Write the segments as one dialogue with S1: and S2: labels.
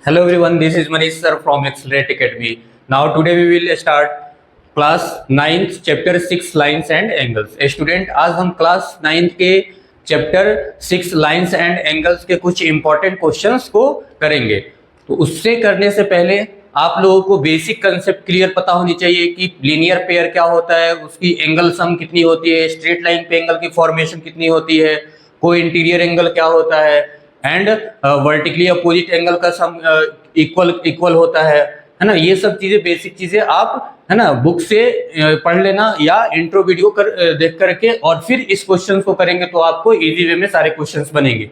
S1: Hello everyone, this is Manish sir from Accelerate Academy. Now today we will start class 9th chapter 6 lines and angles. Student आज हम class 9th के chapter 6 lines and angles के कुछ important questions को करेंगे। तो उससे करने से पहले आप लोगों को बेसिक कंसेप्ट क्लियर पता होनी चाहिए कि लीनियर पेयर क्या होता है, उसकी एंगल सम कितनी होती है, स्ट्रेट लाइन पे एंगल की फॉर्मेशन कितनी होती है, कोई इंटीरियर एंगल क्या होता है एंड वर्टिकली अपोजिट एंगल का सम इक्वल होता है ना। ये सब चीजें बेसिक चीजें आप है ना बुक से पढ़ लेना या इंट्रो वीडियो देख करके और फिर इस क्वेश्चन को करेंगे तो आपको इजी वे में सारे क्वेश्चंस बनेंगे।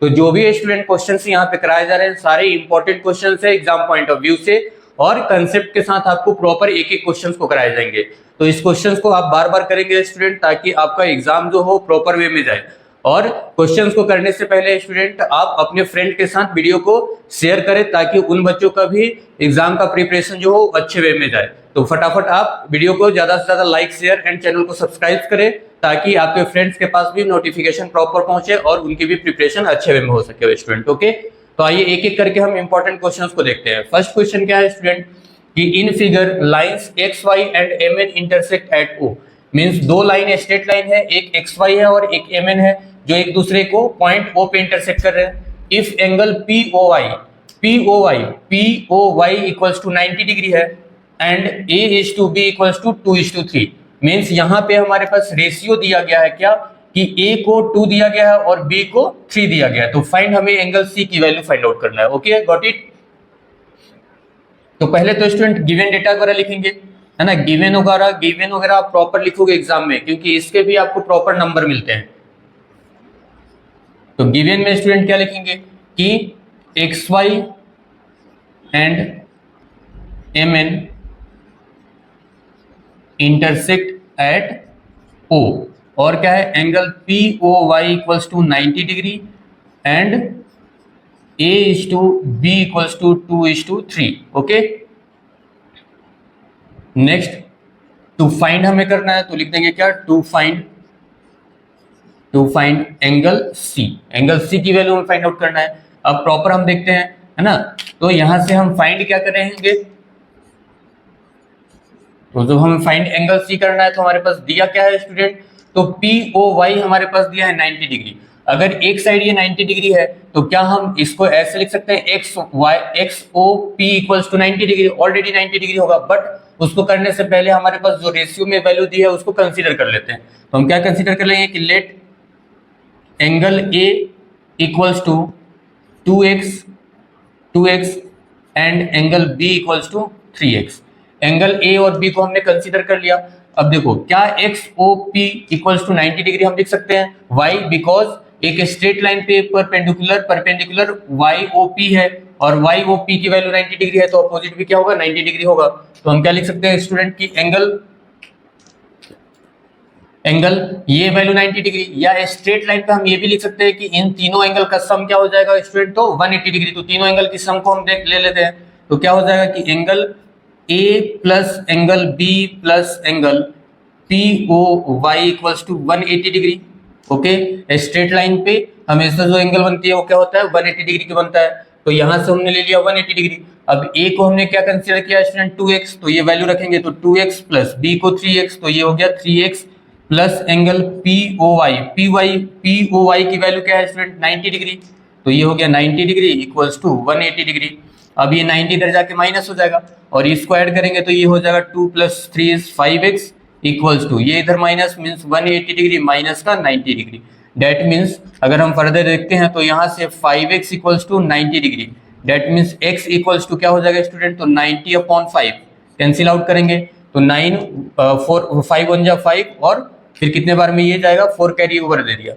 S1: तो जो भी स्टूडेंट क्वेश्चंस यहाँ पे कराए जा रहे हैं सारे इंपॉर्टेंट क्वेश्चंस है एग्जाम पॉइंट ऑफ व्यू से, और कंसेप्ट के साथ आपको प्रॉपर एक एक क्वेश्चन को कराए जाएंगे। तो इस क्वेश्चन को आप बार बार करेंगे स्टूडेंट, ताकि आपका एग्जाम जो हो प्रॉपर वे में जाए। और क्वेश्चंस को करने से पहले स्टूडेंट आप अपने फ्रेंड के साथ वीडियो को शेयर करें, ताकि उन बच्चों का भी एग्जाम का प्रिपरेशन जो हो अच्छे वे में जाए। तो फटाफट आप वीडियो को ज्यादा से ज्यादा लाइक शेयर एंड चैनल को सब्सक्राइब करें, ताकि आपके फ्रेंड्स के पास भी नोटिफिकेशन प्रॉपर पहुंचे और उनकी भी प्रिपरेशन अच्छे वे में हो सके स्टूडेंट। ओके, तो आइए एक एक करके हम इंपॉर्टेंट क्वेश्चंस को देखते हैं। फर्स्ट क्वेश्चन क्या है स्टूडेंट कि in figure lines X Y and M N intersect at O. Means दो लाइन स्ट्रेट लाइन है, एक एक्स वाई है और एक एम एन है, जो एक दूसरे को पॉइंट ओ पे इंटरसेक्ट कर रहे हैं। If angle P O Y equals to 90 degree है and A is to B equals to 2:3। Means यहाँ पे हमारे पास रेशियो दिया गया है क्या कि ए को 2 दिया गया है और बी को 3 दिया गया है। तो फाइंड हमें एंगल सी की वैल्यू फाइंड आउट करना है। Okay, got it. तो पहले तो स्टूडेंट गिवन डेटा वगैरह लिखेंगे, है ना। गिवन वगैरह आप प्रॉपर लिखोगे एग्जाम में, क्योंकि इसके भी आपको प्रॉपर नंबर मिलते हैं। तो गिवन में स्टूडेंट क्या लिखेंगे कि X Y and M N intersect at O, और क्या है angle P O Y equals to 90 degree and A is to B equals to 2:3। Okay, next to find हमें करना है, तो लिख देंगे क्या to find angle C. Angle C की वैल्यू हमें फाइंड आउट करना है। अब प्रॉपर हम देखते हैं, है ना। तो यहां से हम फाइंड क्या करेंगे, तो जब हमें फाइंड एंगल सी करना है तो हमारे पास दिया क्या है स्टूडेंट, तो पी ओ वाई हमारे पास दिया है 90 डिग्री। अगर एक साइड ये 90 डिग्री है तो क्या हम इसको ऐसे लिख सकते हैं X O P equals to 90 degree, already 90 degree होगा। बट उसको करने से पहले हमारे पास जो रेशियो में वैल्यू दी है उसको कंसीडर कर लेते हैं। तो हम क्या कंसीडर कर लेंगे कि let angle A equals to 2x and angle B equals to 3x। Angle A और बी को हमने कंसीडर कर लिया। अब देखो क्या X O P equals to 90 degree हम लिख सकते हैं, वाई बिकॉज एक स्ट्रेट लाइन पे परपेंडिकुलर वाई ओ पी है और वाई ओ पी की वैल्यू 90 डिग्री है, तो अपोजिट भी क्या होगा 90 डिग्री होगा। तो हम क्या लिख सकते हैं स्टूडेंट की एंगल ये वैल्यू 90 डिग्री, या स्ट्रेट लाइन पे हम ये भी लिख सकते हैं कि इन तीनों एंगल का सम क्या हो जाएगा स्टूडेंट, तो 180 डिग्री। तो तीनों एंगल की सम को हम ले लेते हैं, तो क्या हो जाएगा कि angle A plus angle B plus angle P O Y equals to 180 degree. Okay, straight line पे हमेशा जो एंगल बनती है वो क्या होता है 180 डिग्री की बनता है। तो यहां से हमने ले लिया 180 डिग्री। अब ए को हमने क्या कंसीडर किया स्टूडेंट 2x, तो ये वैल्यू रखेंगे, तो 2x प्लस बी को 3x, तो ये हो गया 3x plus angle P O Y की वैल्यू क्या है स्टूडेंट 90 डिग्री, तो ये हो गया 90 डिग्री इक्वल्स टू 180 डिग्री। अब ये 90 इधर जाके माइनस हो जाएगा और इसको ऐड करेंगे तो ये हो जाएगा 2 + 3 = 5x इक्वल्स टू, ये इधर माइनस मीन्स 180 डिग्री माइनस का 90 डिग्री। डेट मीन्स अगर हम फर्दर देखते हैं तो यहाँ से 5x equals to 90 degree, that means x equals to क्या हो जाएगा स्टूडेंट, तो 90/5 कैंसिल आउट करेंगे तो 9 5 1 जा 5 और फिर कितने बार में ये जाएगा 4 कैरी ओवर दे दिया,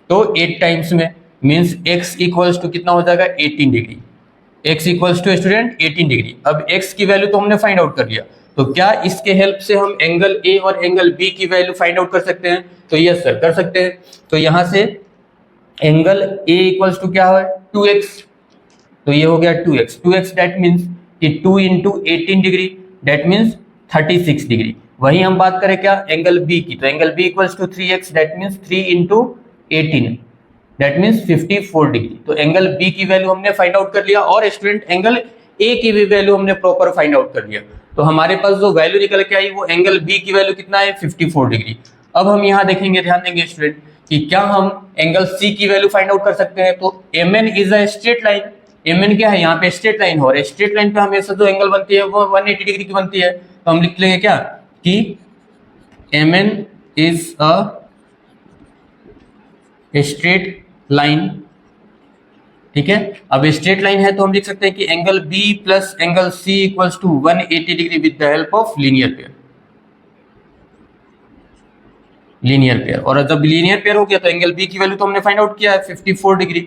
S1: तो 8 टाइम्स में, मीन्स x इक्वल्स टू कितना हो जाएगा 18 degree. x equals to student 18 degree. अब x की वैल्यू तो हमने फाइंड आउट कर लिया, तो क्या इसके हेल्प से हम एंगल a और एंगल b की वैल्यू फाइंड आउट कर सकते हैं, तो यस सर कर सकते हैं। तो यहां से एंगल a इक्वल्स टू क्या है 2x, तो ये हो गया 2x डेट मीन्स कि 2 × 18 डिग्री डेट मीन्स 36 डिग्री। वही हम बात करें क्या एंगल b की, तो angle b equals to 3x that means 3 × 18 that means 54 degree. तो एंगल बी की वैल्यू हमने फाइंड आउट कर लिया और स्टूडेंट एंगल ए की भी वैल्यू हमने प्रॉपर फाइंड आउट कर लिया। तो हमारे पास जो वैल्यू निकल के आई वो एंगल बी की वैल्यू कितना है 54 डिग्री। अब हम यहाँ देखेंगे, ध्यान देंगे स्टूडेंट कि क्या हम एंगल सी की वैल्यू फाइंड आउट कर सकते हैं। तो M N is a straight line, M N क्या है यहाँ पे स्ट्रेट लाइन हो, और स्ट्रेट लाइन पे हमेशा जो एंगल बनती है वो 180 डिग्री की बनती है। तो हम लिख लेंगे क्या कि M N is a straight line, ठीक है। अब स्ट्रेट लाइन है तो हम लिख सकते हैं कि angle B plus angle C equals to 180 degree with the help of linear pair, linear pair. और जब लीनियर पेयर हो गया तो एंगल बी की वैल्यू तो हमने फाइंड आउट किया है 54 degree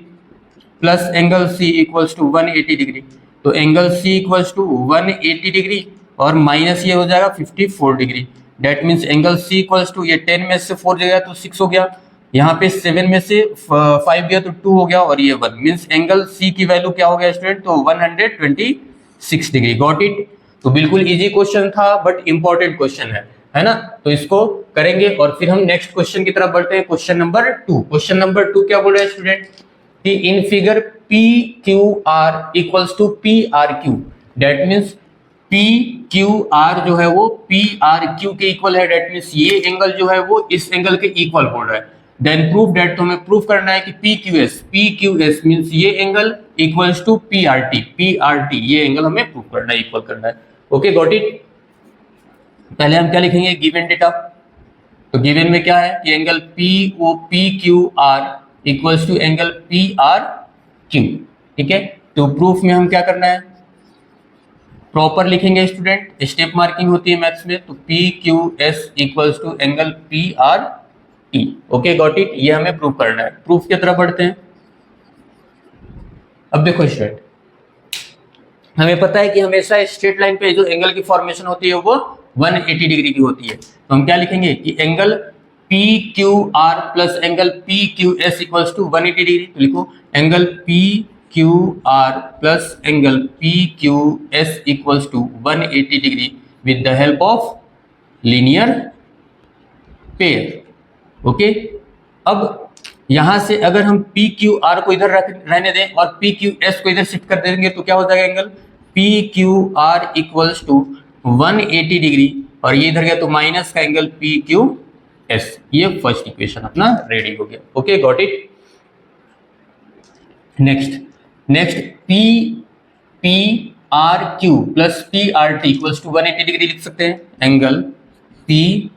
S1: plus angle C equals to 180 degree. तो angle C equals to 180 degree और माइनस ये हो जाएगा 54 degree. That means angle C equals to, ये 10 में से 4 गया तो 6 हो गया, यहाँ पे 7 में से 5 गया तो 2 हो गया, और ये 1 मीन्स एंगल सी की वैल्यू क्या हो गया स्टूडेंट, तो 126 डिग्री। Got it. तो बिल्कुल इजी क्वेश्चन था बट इंपॉर्टेंट क्वेश्चन है ना। तो इसको करेंगे और फिर हम नेक्स्ट क्वेश्चन की तरफ बढ़ते हैं, क्वेश्चन नंबर 2। क्वेश्चन नंबर 2 क्या बोल रहे हैं स्टूडेंट कि in figure P Q R equals to P R Q, that means P Q R जो है वो पी आर क्यू के इक्वल है। दैट मीन्स ये एंगल जो है वो इस एंगल के इक्वल बोल रहा है। देन प्रूव दैट, तो हमें प्रूव करना है कि पी क्यू एस मीन्स ये angle equals to P R T, ये एंगल हमें प्रूव करना है, इक्वल करना है। Okay got it. पहले हम क्या लिखेंगे, गिवन डेटा। तो गिवन में क्या है कि angle P Q R equals to angle P R Q, ठीक है। तो प्रूफ में हम क्या करना है, प्रॉपर लिखेंगे स्टूडेंट, स्टेप मार्किंग होती है मैथ्स में। तो P Q S equals to angle P R T. Okay got it, ये हमें प्रूफ करना है। प्रूफ की तरफ बढ़ते हैं। अब देखो स्टूडेंट, हमें पता है कि हमेशा स्ट्रेट लाइन पे जो एंगल की फॉर्मेशन होती है वो 180 डिग्री की होती है। तो हम क्या लिखेंगे कि angle P Q R plus angle P Q S equals to 180 degree. तो लिखो angle P Q R plus angle P Q S equals to 180 degree with the help of linear pair. Okay. अब यहां से अगर हम P Q are को इधर रहने दें और पी क्यू एस को इधर शिफ्ट कर देंगे तो क्या हो जाएगा, angle P Q R equals to 180 degree और ये इधर गया तो माइनस का एंगल पी क्यू एस। ये फर्स्ट इक्वेशन अपना रेडी हो गया। Okay got it. Next P R Q plus P R T equals to 180 degree लिख सकते हैं। Angle P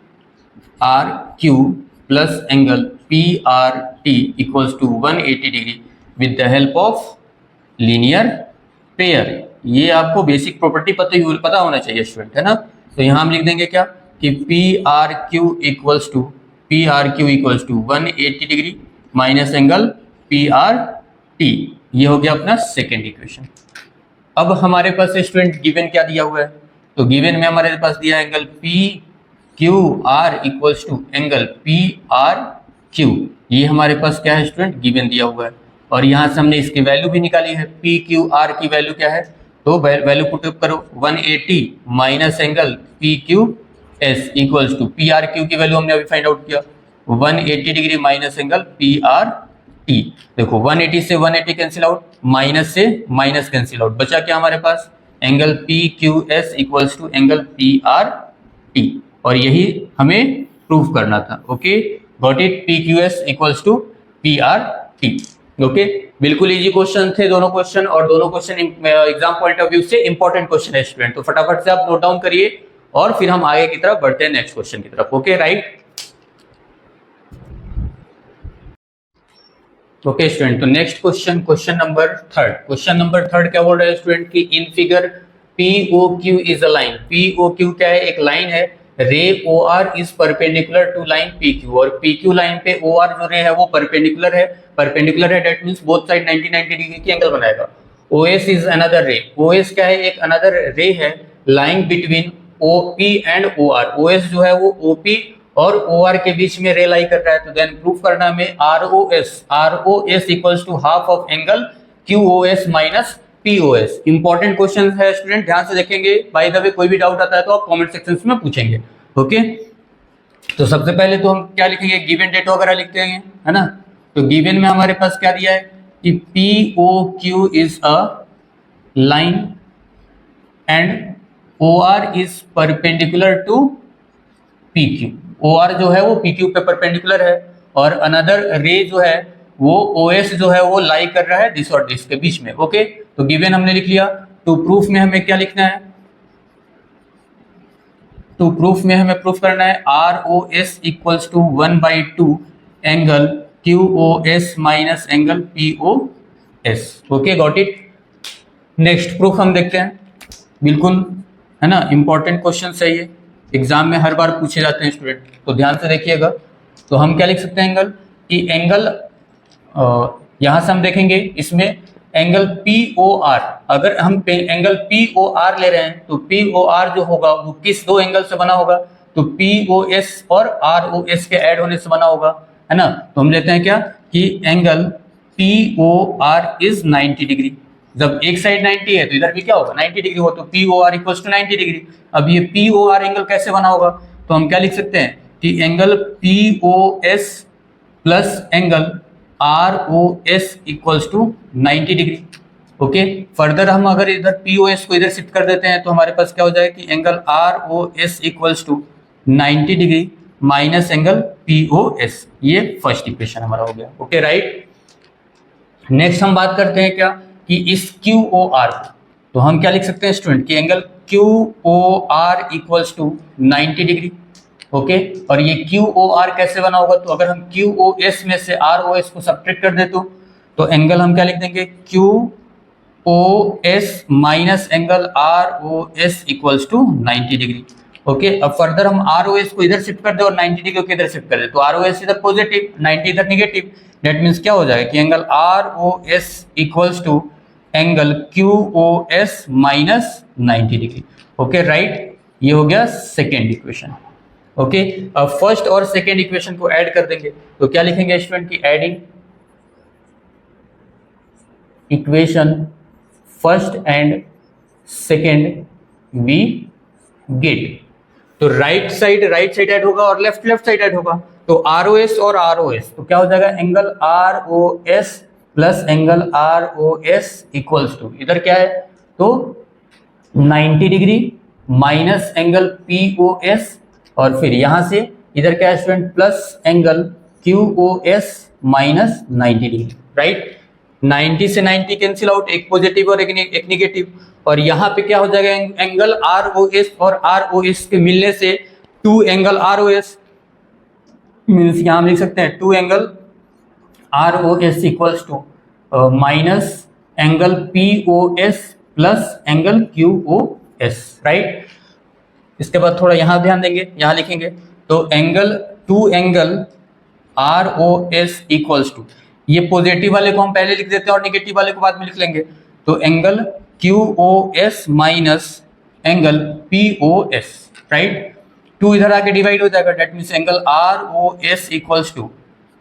S1: R Q plus angle P R T equals to 180 degree with the help of linear pair. ये आपको basic property पता होना चाहिए student, है ना। तो यहाँ हम लिख देंगे क्या कि P R Q equals to 180 degree minus angle P R T. ये हो गया अपना सेकेंड इक्वेशन। अब हमारे पास स्टूडेंट गिवन क्या दिया हुआ है, तो गिवन में हमारे पास दिया angle P Q R equals to angle P R Q. ये हमारे पास क्या है स्टूडेंट, गिवन दिया हुआ है। और यहाँ से हमने इसकी वैल्यू भी निकाली है, पी क्यू आर की वैल्यू क्या है, तो वैल्यू पुट अप करो 180 minus angle P Q S equals to P R Q की वैल्यू हमने अभी फाइंड आउट किया 180 degree minus angle P R T. देखो 180 से 180 कैंसिल आउट, माइनस से माइनस कैंसिल आउट, बचा क्या हमारे पास angle P Q S equals to angle P R T. और यही हमें प्रूफ करना था। Okay got it, P Q S equals to P R T. Okay बिल्कुल इजी क्वेश्चन थे दोनों क्वेश्चन, और दोनों question exam point of view से इंपॉर्टेंट क्वेश्चन है स्टूडेंट। तो फटाफट से आप नोट डाउन करिए और फिर हम आगे की तरफ बढ़ते हैं नेक्स्ट क्वेश्चन की तरफ। Okay right. ओके स्टूडेंट, तो नेक्स्ट क्वेश्चन नंबर थर्ड क्या बोल रहा है स्टूडेंट कि in figure POQ is a line. POQ क्या है, एक लाइन है। Ray OR is perpendicular to line PQ, और PQ लाइन पे OR जो रे है वो परपेंडिकुलर है। That means both side 90 degree की एंगल बनाएगा। OS is another ray. OS क्या है, एक अनदर रे है line between OP and OR। OS जो है वो OP और OR के बीच में रे लाई कर रहा है। तो देन प्रूफ करना हमें ROS equals to half of angle QOS minus POS। Important question है स्टूडेंट, ध्यान से देखेंगे। बाय द वे कोई भी डाउट आता है तो आप कमेंट सेक्शन में पूछेंगे। ओके तो सबसे पहले तो हम क्या लिखेंगे, गिवन डेटा वगैरह लिखते हैं, है ना। तो गिवन में हमारे पास क्या दिया है कि POQ is a line and OR is perpendicular to PQ। OR जो है वो PQ पे परपेंडिकुलर है और अनदर रे जो है वो OS जो है वो लाई कर रहा है दिस और दिस के बीच में। ओके, तो गिवन हमने लिख लिया। टू प्रूफ में हमें क्या लिखना है, टू प्रूफ में हमें प्रूफ करना है ROS equals to 1/2 angle QOS minus angle POS। Okay, got it. Next proof हम देखते हैं, बिल्कुल है ना, इंपॉर्टेंट क्वेश्चन है ये, एग्जाम में हर बार पूछे जाते हैं स्टूडेंट, तो ध्यान से देखिएगा। तो हम क्या लिख सकते हैं एंगल कि एंगल यहां से हम देखेंगे इसमें एंगल POR, अगर हम एंगल POR ले रहे हैं तो POR जो होगा वो किस दो एंगल से बना होगा, तो POS और ROS के ऐड होने से बना होगा, है ना। तो हम लेते हैं क्या कि एंगल POR इज 90 डिग्री। जब एक साइड 90 है तो इधर भी क्या होगा 90 डिग्री हो, तो POR इक्वल्स टू 90 डिग्री। अब ये POR एंगल कैसे बना होगा, तो हम क्या लिख सकते हैं कि angle POS plus angle ROS equals to 90 degree. Okay, further हम अगर इधर POS को इधर शिफ्ट कर देते हैं तो हमारे पास क्या हो जाएगा कि angle ROS equals to 90 degree minus angle POS। ये फर्स्ट इक्वेशन हमारा हो गया। Okay, right. नेक्स्ट हम बात करते हैं क्या कि इस QOR को, तो हम क्या लिख सकते हैं स्टूडेंट कि angle QOR equals to 90 degree. Okay, और ये QOR कैसे बना होगा, तो अगर हम QOS में से ROS को सब्ट्रैक्ट कर दे तो एंगल हम क्या लिख देंगे QOS minus angle ROS equals to 90 degree. Okay, अब फर्दर हम ROS को इधर शिफ्ट कर दे और 90 डिग्री को इधर शिफ्ट कर दे, तो ROS इधर पॉजिटिव 90 इधर निगेटिव, दैट मीन्स क्या हो जाएगा कि angle ROS equals to angle QOS minus 90 degree. Okay, right, ये हो गया सेकेंड इक्वेशन। ओके, अब फर्स्ट और सेकेंड इक्वेशन को ऐड कर देंगे, तो क्या लिखेंगे स्टूडेंट की adding equation first and second we get, तो राइट साइड ऐड होगा और लेफ्ट साइड ऐड होगा, तो ROS और ROS, तो क्या हो जाएगा angle ROS plus angle ROS equals to इधर क्या है तो 90 डिग्री माइनस एंगल POS, और फिर यहां से इधर क्या है student plus angle QOS minus 90 degree, right. 90 से 90 कैंसिल आउट, एक पॉजिटिव और एक निगेटिव, और यहाँ पे क्या हो जाएगा एंगल ROS और ROS के मिलने से 2 एंगल ROS मीन्स यहाँ हम लिख सकते हैं 2 angle ROS equals to minus angle POS plus angle QOS, right. इसके बाद थोड़ा यहाँ ध्यान देंगे, यहाँ लिखेंगे तो angle 2 angle ROS equals to, ये पॉजिटिव वाले को हम पहले लिख देते हैं और नेगेटिव वाले को बाद में लिख लेंगे, तो angle QOS minus angle POS, right. 2 इधर आके डिवाइड हो जाएगा, that means angle ROS equals to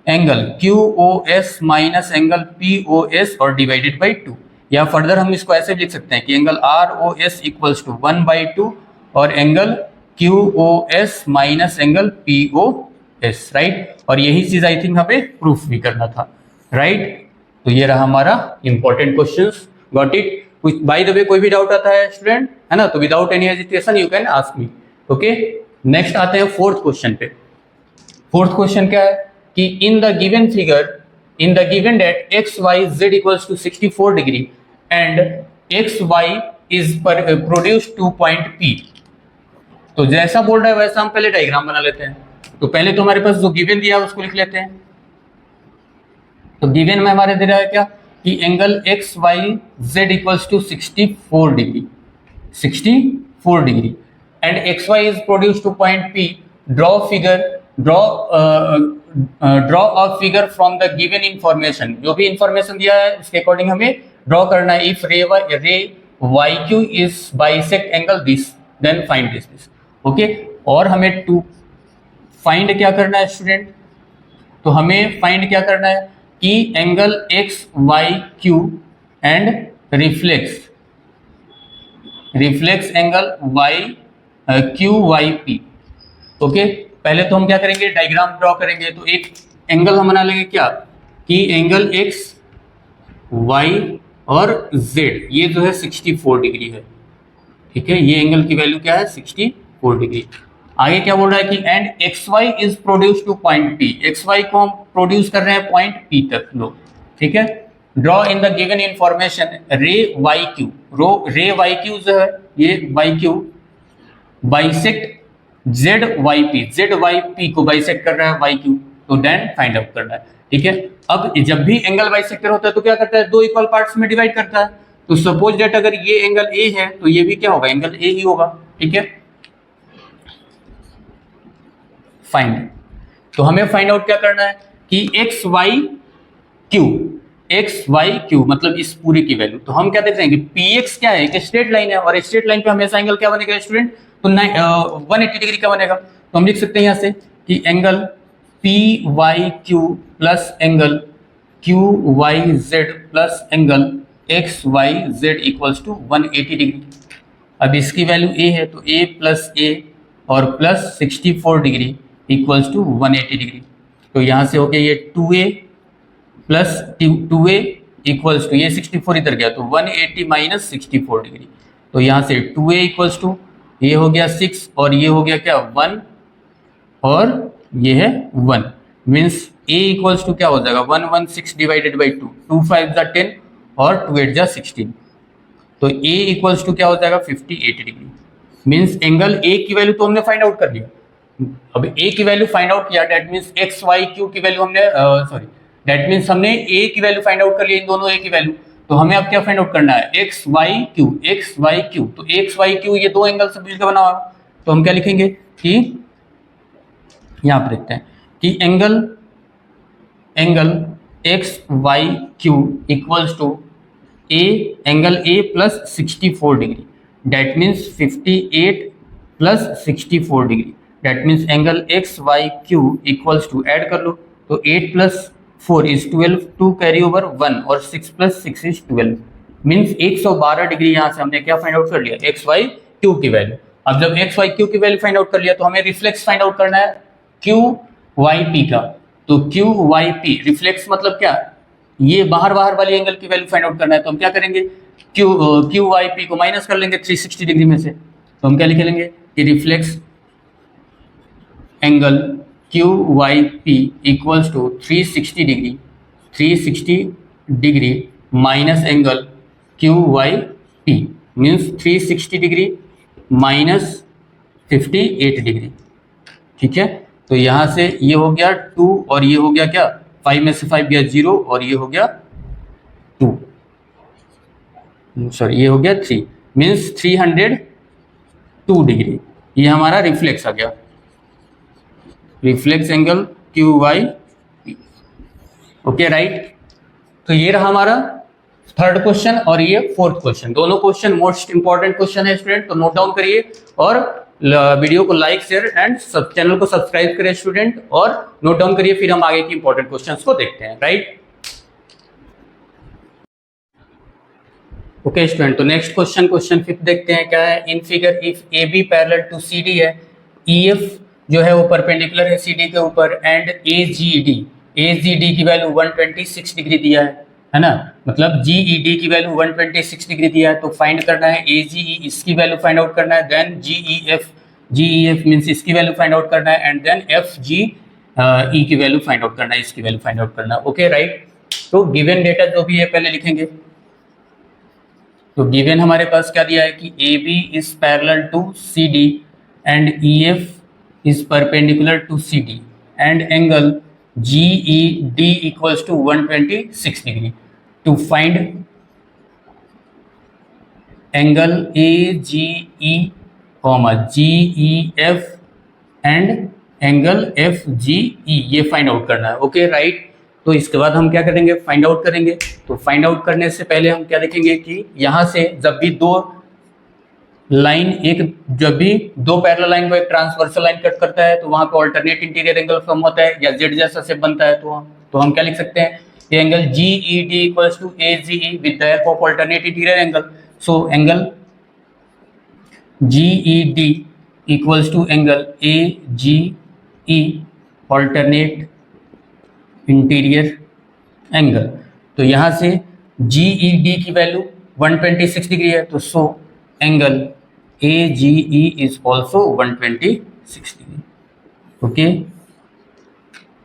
S1: angle QOS minus angle POS और डिवाइडेड बाई 2, या फर्दर हम इसको ऐसे भी लिख सकते हैं कि एंगल ROS इक्वल्स टू 1/2 और angle QOS minus angle POS, right. और यही चीज आई थिंक हमें प्रूफ भी करना था, राइट। तो ये रहा हमारा important questions, got it. By the way कोई भी डाउट आता है स्टूडेंट, है ना, तो without any hesitation you can ask me. Okay, next आते हैं फोर्थ क्वेश्चन पे। फोर्थ क्वेश्चन क्या है कि in the given figure, in the given that XYZ equals to 64 degree and XY is produce to point P। तो जैसा बोल रहा है वैसा हम पहले डायग्राम बना लेते हैं। तो पहले तो हमारे पास जो गिवन दिया है उसको लिख लेते हैं। तो गिवन में हमारे दे रहा है क्या कि angle XYZ equals to 64 degree, 64 degree and XY is produce to point P। Draw a figure from the given information, जो भी इंफॉर्मेशन दिया है उसके अकॉर्डिंग हमें ड्रॉ करना है। If ray YQ is bisect angle this then find this. Okay, और हमें टू फाइंड क्या करना है स्टूडेंट, तो हमें फाइंड क्या करना है कि angle XYQ and reflex angle QYP। Okay, पहले तो हम क्या करेंगे डायग्राम ड्रॉ करेंगे, तो एक एंगल हम बना लेंगे क्या कि एंगल एक्स वाई और जेड ये जो है 64 डिग्री है, ठीक है, ये एंगल की वैल्यू क्या है 64 डिग्री। आगे क्या बोल रहा है कि and X Y is produce to point P, X Y को हम प्रोड्यूस कर रहे हैं पॉइंट पी तक लो, ठीक है। Draw in the given information ray Y Q, ray Y Q जो है ये Y Q bisect Z Y P, Z Y P को बाइसेक्ट कर रहा है वाई क्यू, तो देन फाइंड आउट करना है, ठीक है। अब जब भी एंगल बाइसेक्टर होता है तो क्या करता है, दो इक्वल पार्ट्स में डिवाइड करता है। तो सपोज दैट अगर ये एंगल ए है तो ये भी क्या होगा, एंगल ए ही होगा, ठीक है। फाइंड, तो हमें फाइंड आउट क्या करना है कि X Y Q, X Y Q मतलब इस पूरी की वैल्यू। तो हम क्या देख रहे हैं कि पी एक्स क्या है, एक स्ट्रेट लाइन है, और स्ट्रेट लाइन पे हमेशा एंगल क्या बनेगा स्टूडेंट, तो 180 डिग्री का बनेगा। तो हम लिख सकते हैं यहाँ से कि angle P Y Q plus angle Q Y Z plus angle X Y Z equals to 180 degree. अब इसकी वैल्यू ए है तो ए प्लस ए और plus 64 degree equals to 180 degree. तो यहाँ से हो गया ये 2a plus 2a equals to, ये 64 इधर गया तो 180 माइनस 64 डिग्री। तो यहाँ से 2a इक्वल्स टू ये हो गया 6 और ये हो गया क्या 1 और ये है 1, मीन्स a इक्वल्स टू क्या हो जाएगा 116 डिवाइडेड बाई 2, 2 5 जा 10 और 2 8 जा 16। तो a इक्वल्स टू क्या हो जाएगा 58 डिग्री, मीन्स एंगल a की वैल्यू तो हमने फाइंड आउट कर लिया। अब a की वैल्यू फाइंड आउट किया, that means X Y Q की वैल्यू हमने सॉरी डेट मीन्स हमने a की वैल्यू फाइंड आउट कर लिया, इन दोनों a की वैल्यू। तो हमें अब क्या फाइंड आउट करना है X Y Q, X Y Q. तो एक्स वाई क्यू ये दो एंगल से मिलकर बना हुआ, तो हम क्या लिखेंगे कि यहां पर देखते हैं कि angle X Y Q equals to a angle A plus 64 degree, that means 58 plus 64 degree, that means angle X Y Q equals to, add कर लो तो 8 प्लस 4 इज 12, 2 कैरी ओवर 1 और 6 प्लस 6 इज 12, मीन्स 112 डिग्री। यहाँ से हमने क्या find out कर लिया एक्स वाई क्यू की वैल्यू। अब जब एक्स वाई क्यू की वैल्यू फाइंड आउट कर लिया तो हमें रिफ्लेक्स फाइंड आउट करना है क्यू वाई पी का। तो क्यू वाई पी रिफ्लेक्स मतलब क्या, ये बाहर वाली एंगल की वैल्यू फाइंड आउट करना है। तो हम क्या करेंगे क्यू वाई पी को माइनस कर लेंगे 360 डिग्री में से। तो हम क्या लिख लेंगे कि reflex angle Q Y P equals to 360 degree, 360 degree minus angle Q Y P, means 360 degree minus 58 degree, ठीक है। तो यहाँ से ये हो गया 2 और ये हो गया क्या 5 में से 5 गया 0 और ये हो गया 2, सॉरी ये हो गया 3, मीन्स 302 डिग्री। ये हमारा रिफ्लेक्स आ गया, reflex angle Q Y P, okay right. तो ये रहा हमारा थर्ड क्वेश्चन और ये फोर्थ क्वेश्चन, दोनों क्वेश्चन मोस्ट इंपॉर्टेंट क्वेश्चन है स्टूडेंट, तो नोट डाउन करिए और वीडियो को लाइक शेयर एंड चैनल को सब्सक्राइब करिए स्टूडेंट, और नोट डाउन करिए, फिर हम आगे की इंपॉर्टेंट क्वेश्चंस को देखते हैं, राइट। ओके स्टूडेंट, तो नेक्स्ट क्वेश्चन फिफ्थ देखते हैं क्या है। In figure if A B parallel to C D है, ई एफ जो है वो परपेंडिकुलर है सी डी के ऊपर, एंड ए जी डी की वैल्यू 126 डिग्री दिया है ना, मतलब जी ई डी की वैल्यू 126 डिग्री दिया है। तो फाइंड करना है ए जी ई, इसकी वैल्यू फाइंड आउट करना है, देन जी ई एफ मीन्स इसकी वैल्यू फाइंड आउट करना है, एंड देन एफ जी ई की वैल्यू फाइंड आउट करना है, इसकी वैल्यू फाइंड आउट करना है, ओके राइट। तो गिवन डेटा जो भी है पहले लिखेंगे। तो गिवन हमारे पास क्या दिया है कि A B is parallel to C D and E F is perpendicular to C D and angle G E D equals to 126 degree. To find angle A G E comma G E F and angle F G E, ये find out करना है, okay right. तो इसके बाद हम क्या करेंगे find out करेंगे। तो फाइंड आउट करने से पहले हम क्या देखेंगे कि यहाँ से जब भी दो पैरेलल लाइन को एक ट्रांसवर्सल लाइन कट करता है तो वहां पे ऑल्टरनेट इंटीरियर एंगल फॉर्म होता है या जेड जैसा शेप बनता है। तो हम क्या लिख सकते हैं कि angle G E D equals to A G E with the help of alternate interior angle. So angle G E D equals to angle A G E alternate interior angle. तो यहाँ से GED की value 126 degree है, तो so angle AGE is also 126 degree. Okay,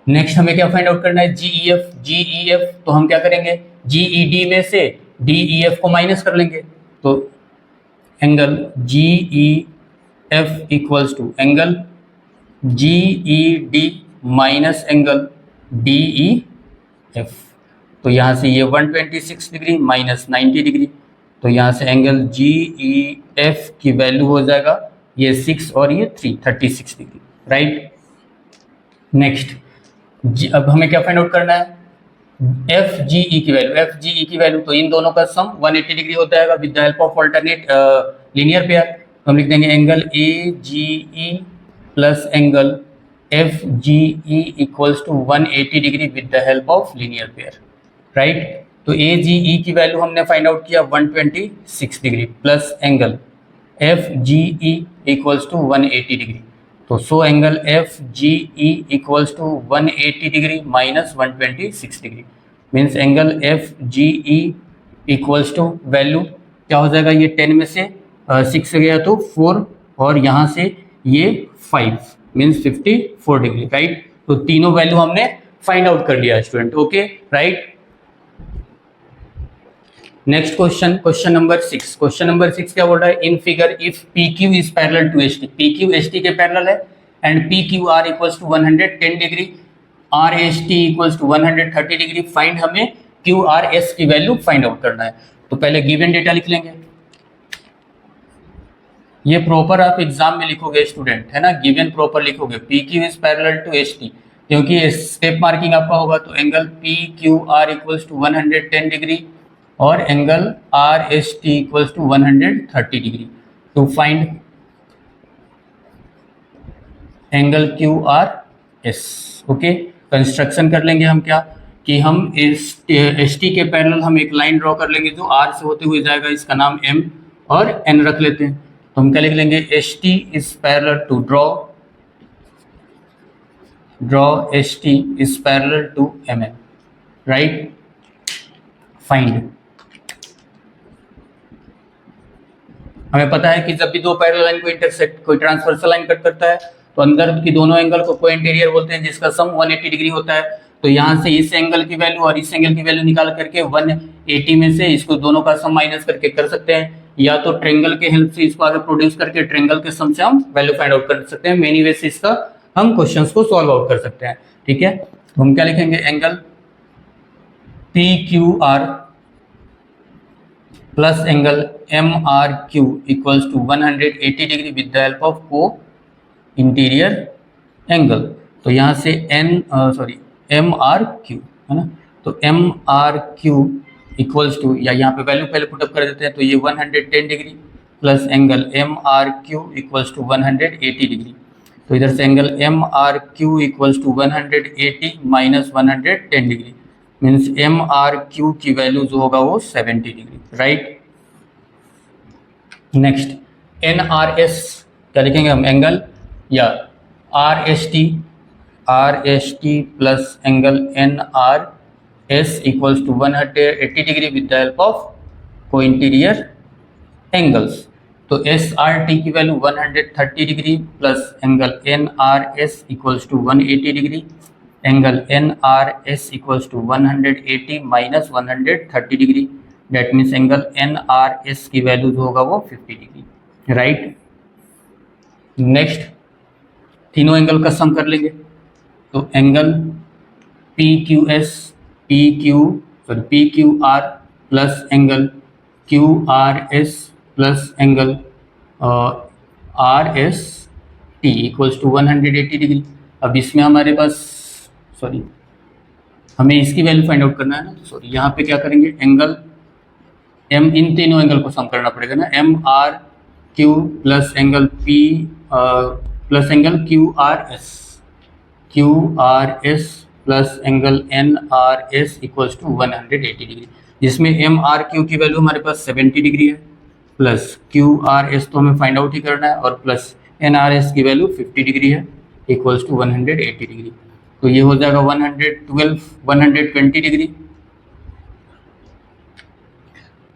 S1: next हमें क्या find out करना है, GEF तो हम क्या करेंगे, GED में से DEF को माइनस कर लेंगे, तो angle GEF equals to angle GED minus angle DEF। तो यहाँ से ये 126 डिग्री माइनस 90 डिग्री, तो यहाँ से एंगल GEF की वैल्यू हो जाएगा ये 6 और ये 3, 36 डिग्री, राइट। नेक्स्ट अब हमें क्या फाइंड आउट करना है, FGE की वैल्यू, तो इन दोनों का सम 180 डिग्री हो जाएगा with the help of alternate linear pair. तो हम लिख देंगे angle AGE plus angle FGE equals to 180 degree with the help of linear pair, right. तो AGE की वैल्यू हमने फाइंड आउट किया 126 degree plus angle FGE equals to 180 degree, तो so angle FGE equals to 180 degree minus 126 degree, means angle FGE equals to value क्या हो जाएगा, ये 10 में से 6 गया तो 4 और यहाँ से ये 5, मीन्स 54 डिग्री, राइट। तो तीनों वैल्यू हमने फाइंड आउट कर लिया student, okay, right. Next question number 6 क्या बोल रहा है, in figure if PQ is parallel to ST, PQ ST के पैरेलल है and PQR equals to 110 degree, RST equals to 130 degree, find हमें QRS की वैल्यू फाइंड आउट करना है। तो पहले गिवन डेटा लिख लेंगे, ये प्रॉपर आप एग्जाम में लिखोगे स्टूडेंट, है ना, गिवन प्रॉपर लिखोगे, PQ is parallel to ST, क्योंकि स्टेप मार्किंग आपका होगा, तो angle PQR equals to 110 degree और angle RST equals to 130 degree. To find angle QRS, okay, construction कर लेंगे हम क्या कि हम ST के पैरेलल हम एक लाइन ड्रॉ कर लेंगे जो R से होते हुए जाएगा, इसका नाम M और N रख लेते हैं। तो हम क्या लिख लेंगे, ST is parallel to draw ST is parallel to MN, right. Find, हमें पता है कि जब भी दो पैरेलल लाइन को इंटरसेक्ट कोई ट्रांसवर्सल लाइन कट करता है तो अंदर की दोनों एंगल को कोइंटीरियर बोलते हैं, जिसका सम 180 डिग्री होता है। तो यहाँ से इस एंगल की वैल्यू और इस एंगल की वैल्यू निकाल करके 180 में से इसको दोनों का सम माइनस करके कर सकते हैं, या तो ट्रेंगल के हेल्प से इसको आगे प्रोड्यूस करके ट्रेंगल के सम से हम वैल्यू फाइंड आउट कर सकते हैं। मेनी वे से इसका हम क्वेश्चंस को सॉल्व आउट कर सकते हैं, ठीक है। तो हम क्या लिखेंगे, angle PQR plus angle MRQ equals to 180 degree with the help of co interior angle. तो यहाँ से MRQ है ना, तो MRQ इक्वल्स टू, या यहाँ पे वैल्यू पहले पुटअप कर देते हैं, तो ये 110 degree plus angle MRQ equals to 180 degree. तो इधर से angle MRQ equals to 180 minus 110 degree, means MRQ की वैल्यू जो होगा वो 70 डिग्री, राइट। नेक्स्ट NRS क्या लिखेंगे हम, एंगल या RST plus angle NRS equals to 180 degree with the help of co interior angles. तो SRT की value 130 degree plus angle NRS equals to 180 degree, angle NRS equals to 180 minus 130 degree, that means angle NRS की value जो होगा वो 50 degree, right. Next तीनों angle का sum कर लेंगे, तो angle PQR plus angle QRS plus angle RST equals to 180 degree. अब इसमें हमारे पास हमें इसकी वैल्यू फाइंड आउट करना है ना, तो यहाँ पे क्या करेंगे, एंगल M, इन तीनों एंगल को सम करना पड़ेगा ना, MRQ plus angle P plus angle QRS plus angle NRS equals to 180 degree, जिसमें MRQ की वैल्यू हमारे पास 70 डिग्री है, प्लस QRS तो हमें फाइंड आउट ही करना है, और प्लस NRS की वैल्यू 50 डिग्री है इक्वल्स टू 180 डिग्री। तो ये हो जाएगा 120 degree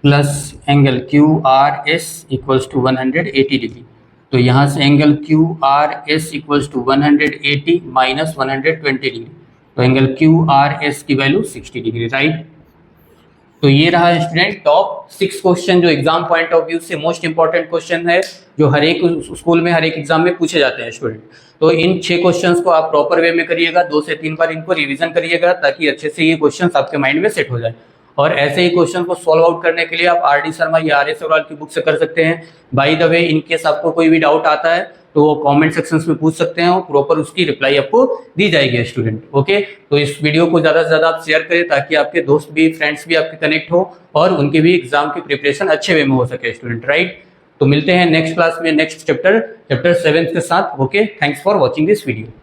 S1: plus angle Q R S equals to 180 degree. तो यहाँ से angle Q R S equals to 180 minus 120 degree, तो एंगल क्यू आर एस की वैल्यू 60 डिग्री, राइट। तो ये रहा स्टूडेंट टॉप 6 क्वेश्चन जो एग्जाम पॉइंट ऑफ व्यू से मोस्ट इंपॉर्टेंट क्वेश्चन है, जो हर एक स्कूल में हर एक एग्जाम में पूछे जाते हैं स्टूडेंट। तो इन 6 क्वेश्चंस को आप प्रॉपर वे में करिएगा, 2 से 3 बार इनको रिवीजन करिएगा ताकि अच्छे से ये क्वेश्चंस आपके माइंड में सेट हो जाए। और ऐसे ही क्वेश्चन को सॉल्व आउट करने के लिए आप आर डी शर्मा या आर एस अग्रवाल की बुक से कर सकते हैं। Bye the way, in case आपको कोई भी डाउट आता है तो वो कमेंट सेक्शंस में पूछ सकते हैं और प्रॉपर उसकी रिप्लाई आपको दी जाएगी स्टूडेंट। ओके, तो इस वीडियो को ज्यादा से ज्यादा आप शेयर करें ताकि आपके दोस्त भी, फ्रेंड्स भी आपके कनेक्ट हो और उनके भी एग्जाम की प्रिपरेशन अच्छे वे में हो सके स्टूडेंट, राइट। तो मिलते हैं नेक्स्ट क्लास में नेक्स्ट चैप्टर 7 के साथ। Okay, thanks for watching this video.